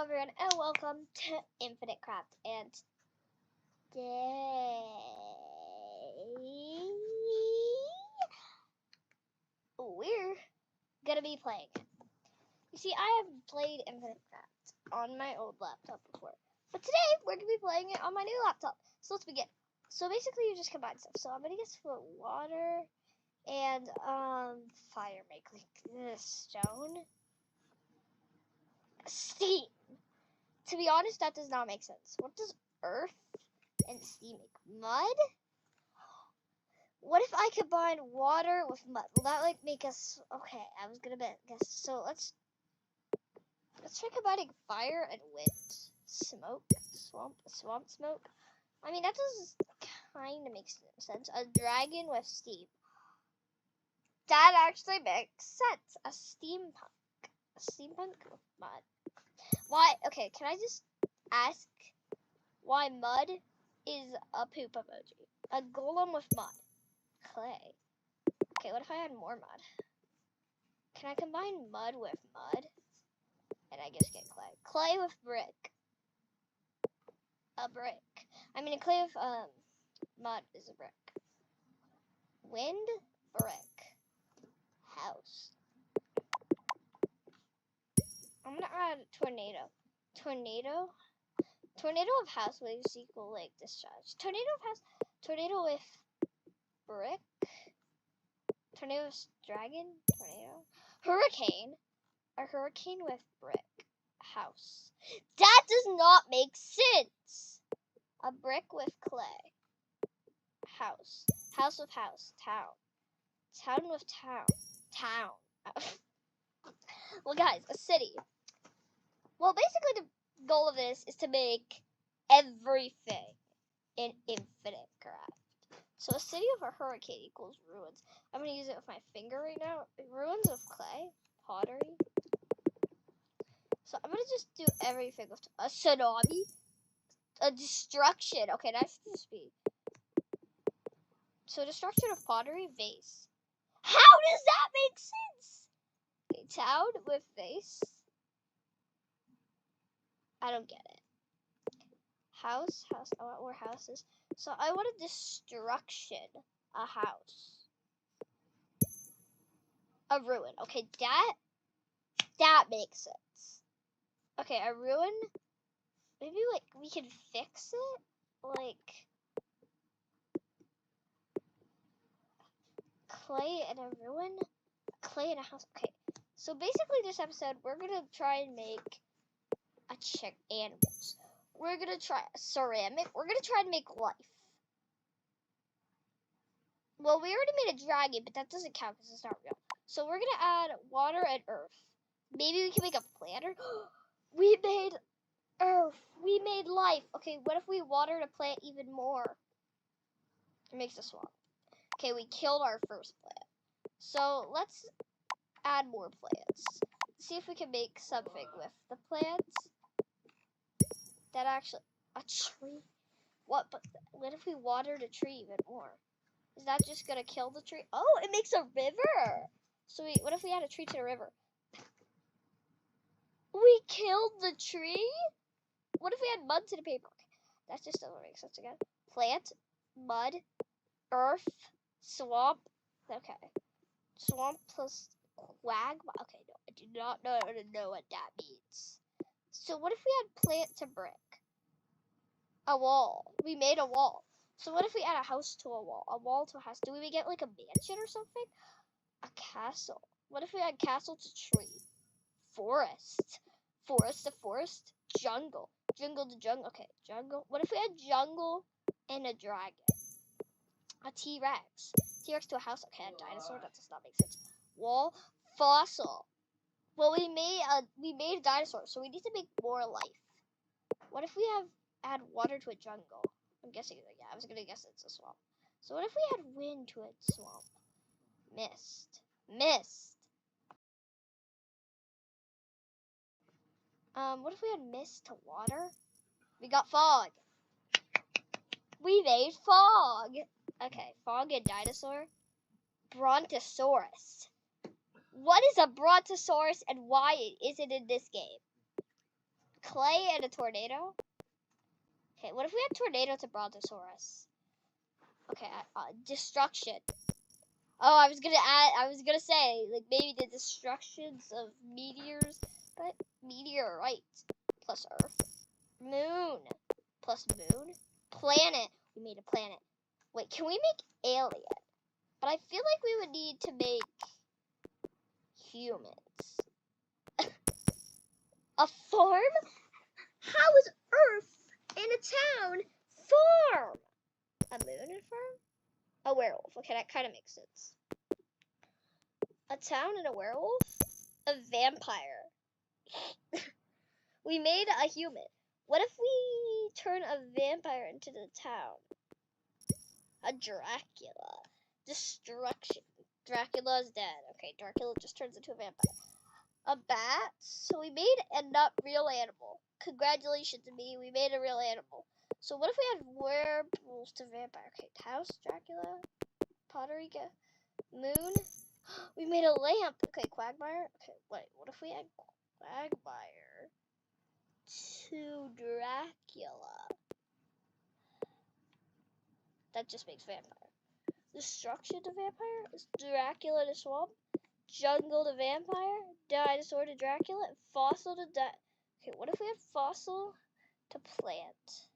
everyone, and welcome to Infinite Craft. And today, we're gonna be playing. You see, I have played Infinite Craft on my old laptop before, but today we're gonna be playing it on my new laptop. So let's begin. So basically, you just combine stuff. So I'm gonna get some water and fire, make like this stone, steam. To be honest, that does not make sense. What does earth and steam make? Mud? What if I combine water with mud? Will that like make us okay? I was gonna guess. So let's try combining fire and wind, smoke, swamp smoke. I mean that does kind of make sense. A dragon with steam. That actually makes sense. A steampunk with mud. Why? Okay, can I just ask why mud is a poop emoji? A golem with mud. Clay. Okay, what if I had more mud? Can I combine mud with mud? And I just get clay. Clay with brick. A brick. I mean, a clay with mud is a brick. Wind, brick. House. I'm gonna add tornado. Tornado of house waves equal like discharge. Tornado of house. Tornado with brick. Tornado with dragon. Tornado. Hurricane. A hurricane with brick. House. That does not make sense. A brick with clay. House. House with house. Town. Town with town. Town. Well, guys, a city. Well, basically the goal of this is to make everything in Infinite Craft. So a city of a hurricane equals ruins. I'm going to use it with my finger right now. Ruins of clay. Pottery. So I'm going to just do everything with a tsunami. A destruction. Okay, that should just be. So destruction of pottery, vase. How does that make sense? Okay, town with vase. I don't get it. House. I want more houses. So I want a destruction. A house. A ruin. Okay, that makes sense. Okay, a ruin. Maybe like we can fix it. Like clay and a ruin. Clay and a house. Okay. So basically, this episode we're gonna try and make animals. We're gonna try ceramic. We're gonna try and make life. Well, we already made a dragon, but that doesn't count because it's not real. So we're gonna add water and earth. Maybe we can make a planter. We made earth. We made life. Okay, what if we watered a plant even more? It makes a swamp. Okay, we killed our first plant. So let's add more plants. See if we can make something with the plants. That actually a tree. What? But what if we watered a tree even more? Is that just gonna kill the tree? Oh, it makes a river. So what if we add a tree to the river? We killed the tree? What if we add mud to the paper? Okay, that just doesn't make sense again. Plant, mud, earth, swamp. Okay. Swamp plus quagmire. Okay, no, I do not know what that means. So what if we add plant to brick? A wall. We made a wall. So what if we add a house to a wall? A wall to a house. Do we get like a mansion or something? A castle. What if we add castle to tree? Forest. Forest to forest. Jungle. Jungle to jungle. Okay, jungle. What if we add jungle and a dragon? A T-Rex. T-Rex to a house. Okay, a dinosaur. That does not make sense. Wall. Fossil. Well, we made a dinosaur, so we need to make more life. What if we add water to a jungle? I'm guessing, yeah, I was gonna guess it's a swamp. So what if we add wind to a swamp? Mist. What if we had mist to water? We got fog. We made fog. Okay, fog and dinosaur. Brontosaurus. What is a brontosaurus and why is it in this game? clay and a tornado. Okay, what if we had tornado to Brontosaurus? Okay, destruction. Oh, I was gonna say, like, maybe the destructions of meteors, but meteorites plus Earth. Moon plus moon. Planet. We made a planet. Wait, can we make alien? But I feel like we would need to make humans. A farm? How is Earth in a town farm? A moon and farm? A werewolf. Okay, that kind of makes sense. A town and a werewolf? A vampire. We made a human. What if we turn a vampire into the town? A Dracula. Destruction. Dracula's dead. Okay, Dracula just turns into a vampire. A bat? So we made a not real animal. Congratulations to me, we made a real animal. So what if we had werewolves to vampire? Okay, house, Dracula, pottery, moon. We made a lamp. Okay, Quagmire. Okay, wait, what if we had Quagmire to Dracula? That just makes vampire. Destruction to vampire? Is Dracula to swamp? Jungle to vampire? Dinosaur to Dracula? Fossil to Okay, what if we have fossil to plant?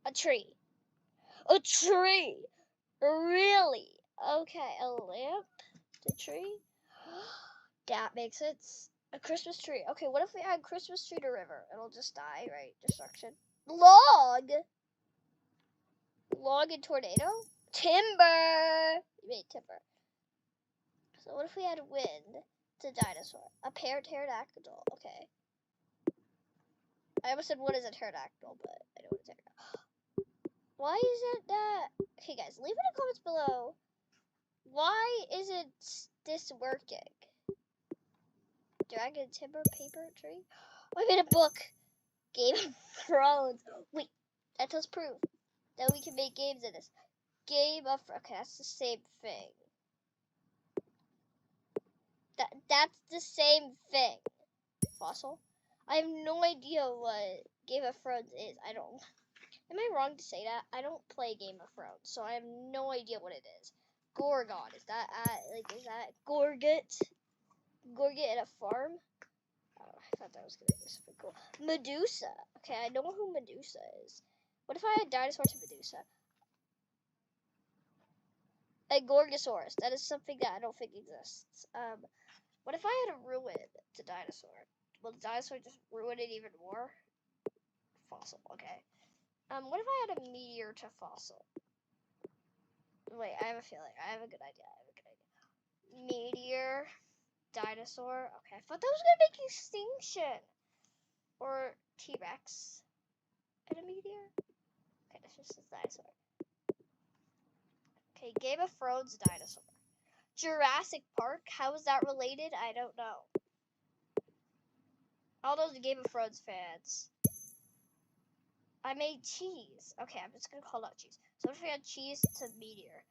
A tree. A tree! Really? Okay, a lamp to tree? That makes sense. A Christmas tree. Okay, what if we add Christmas tree to river? It'll just die, right? Destruction. Log! Log and tornado? Timber! We made timber. So what if we add wind to dinosaur? A pterodactyl. Okay. I almost said what is a pterodactyl, but I know what a pterodactyl. Why isn't that? Okay, guys, leave in the comments below. Why isn't this working? Dragon, timber, paper, tree. Oh, I made a book. Game of Thrones. Wait, that does prove that we can make games in this. Game of okay, that's the same thing. That's the same thing. Fossil. I have no idea what Game of Thrones is. I don't. Am I wrong to say that? I don't play Game of Thrones, so I have no idea what it is. Gorgon. Is that is that Gorget? Gorget at a farm? Oh, I thought that was gonna be something cool. Medusa. Okay, I know who Medusa is. What if I had dinosaur to Medusa? A Gorgosaurus. That is something that I don't think exists. What if I had a ruin to dinosaur? Will the dinosaur just ruin it even more? Fossil. Okay. What if I had a meteor to fossil? Wait, I have a feeling. I have a good idea. Meteor, dinosaur. Okay, I thought that was gonna make extinction. Or T-Rex. And a meteor. Okay, that's just a dinosaur. Okay, Game of Thrones dinosaur. Jurassic Park. How is that related? I don't know. All those Game of Thrones fans. I made cheese. Okay, I'm just gonna call out cheese. So if we had cheese to meteor.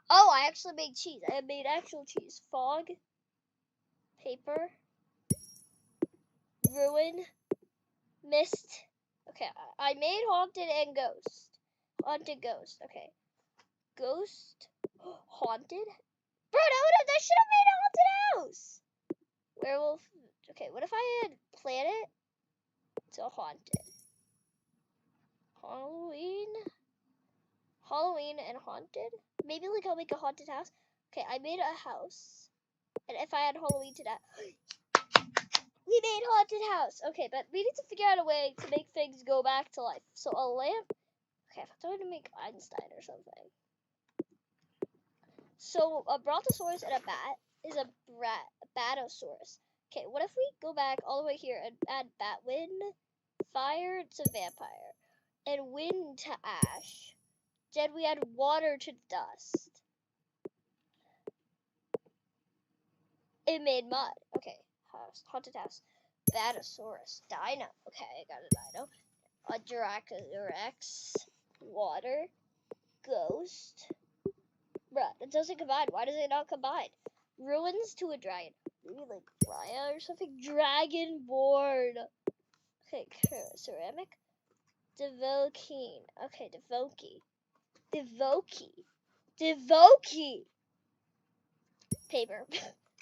Oh, I actually made cheese. I made actual cheese. Fog. Paper. Ruin. Mist. Okay, I made haunted and ghost. Haunted ghost. Okay. Ghost. Haunted. Bro, that should have made a haunted house. Werewolf. Okay, what if I had planet to haunted? Halloween and haunted? Maybe like I'll make a haunted house. Okay, I made a house. And if I had Halloween to that, we made haunted house. Okay, but we need to figure out a way to make things go back to life. So a lamp. Okay, I thought I was gonna make Einstein or something. So a Brontosaurus and a bat is a Batosaurus. Okay, what if we go back all the way here and add Batwind, fire to vampire, and wind to ash? Then we add water to dust. It made mud. Okay, house, haunted house. Batosaurus, dino. Okay, I got a dino. A Dracorex, water, ghost. Bruh, it doesn't combine. Why does it not combine? Ruins to a dragon. Maybe like Raya or something. Dragonborn. Okay, ceramic. Devokine. Okay, Devoki. Paper.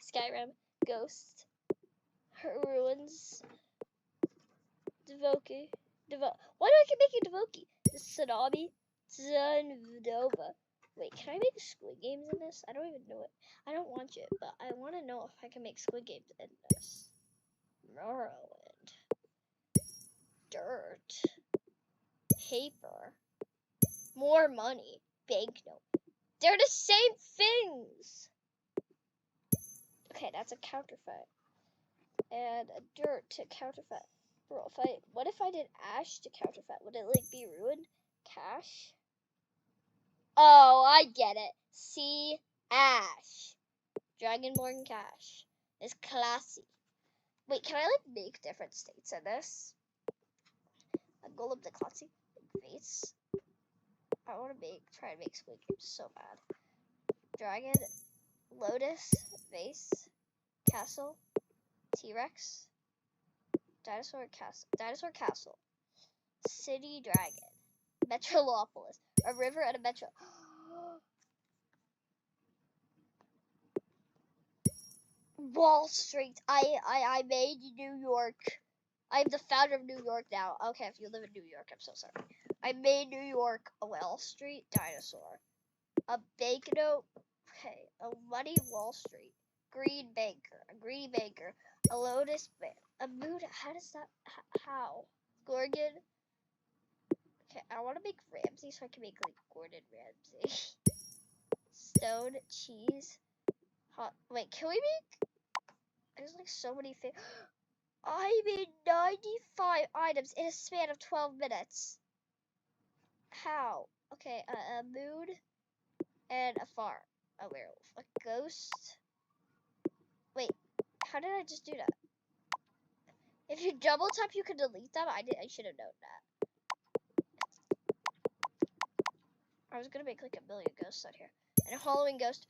Skyrim. Ghost. Ruins. Devoki. Why do I keep making Devoki? Tsunami. Zunova. Wait, can I make Squid Games in this? I don't even know it. I don't want it, but I want to know if I can make Squid Games in this. Morrowind. Dirt. Paper. More money. Banknote. They're the same things. Okay, that's a counterfeit. And a dirt to counterfeit. Bro, what if I did ash to counterfeit? Would it like be ruined? Cash? Oh, I get it. See, ash. Dragonborn cash. It's classy. Wait, can I like make different states in this? A golem de classy face. I want to try and make Squid Games so bad. Dragon, lotus, vase, castle, T-Rex, dinosaur castle, city dragon, Metrolopolis, a river and a metro. Wall Street. I made New York. I'm the founder of New York now. Okay, if you live in New York, I'm so sorry. I made New York a Wall Street dinosaur. A banknote. Okay, a muddy Wall Street. Green banker. A green banker. A lotus man. A moon. How does that? How? Gorgon. Okay, I want to make Ramsey so I can make like Gordon Ramsay. Stone, cheese. Hot. Wait, can we make? There's like so many things. I made 95 items in a span of 12 minutes. How? Okay, a moon and a farm. A werewolf. A ghost. Wait, how did I just do that? If you double tap, you can delete them. I should have known that. I was gonna make like a million ghosts out here. And a Halloween ghost.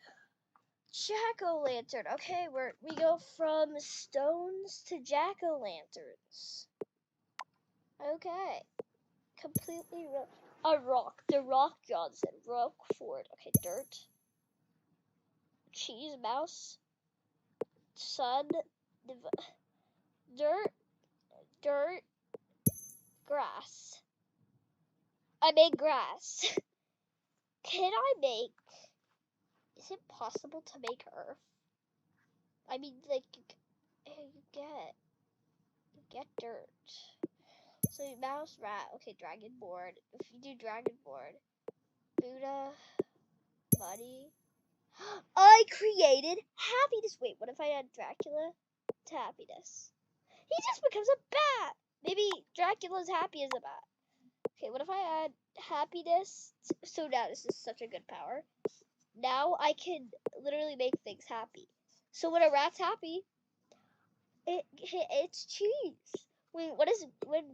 Jack-o'-lantern. Okay, we go from stones to jack-o'-lanterns. Okay. Completely a rock. The Rock Johnson. Rockford. Okay, dirt. Cheese mouse. Sun. Dirt. Grass. I made grass. Can I make? Is it possible to make earth? I mean, like, you get dirt. So mouse, rat. Okay, dragonborn. If you do dragonborn, Buddha, money. I created happiness. Wait, what if I add Dracula to happiness? He just becomes a bat. Maybe Dracula's happy as a bat. Okay, what if I add happiness? So now this is such a good power. Now I can literally make things happy. So when a rat's happy, it's cheese. When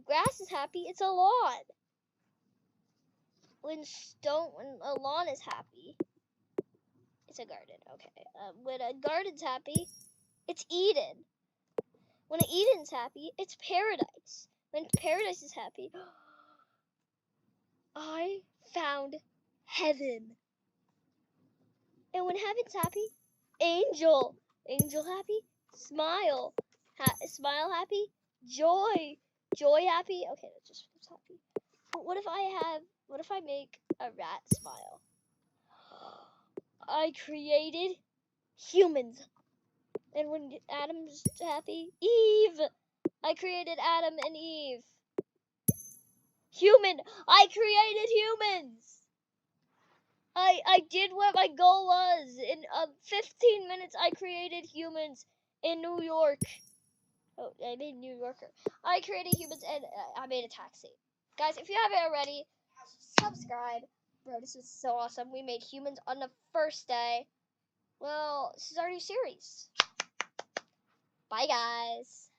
grass is happy, it's a lawn. When a lawn is happy, it's a garden. Okay. When a garden's happy, it's Eden. When Eden's happy, it's paradise. When paradise is happy, I found heaven. And when heaven's happy, angel. Angel happy, smile. Smile happy, joy. Joy happy. Okay, that just feels happy. But what if I make a rat smile? I created humans. And when Adam's happy, Eve. I created Adam and Eve. Human. I created humans. I did what my goal was. In 15 minutes, I created humans in New York. Oh, I made New Yorker. I created humans and I made a taxi. Guys, if you haven't already, subscribe. Bro, this is so awesome. We made humans on the first day. Well, this is our new series. Bye, guys.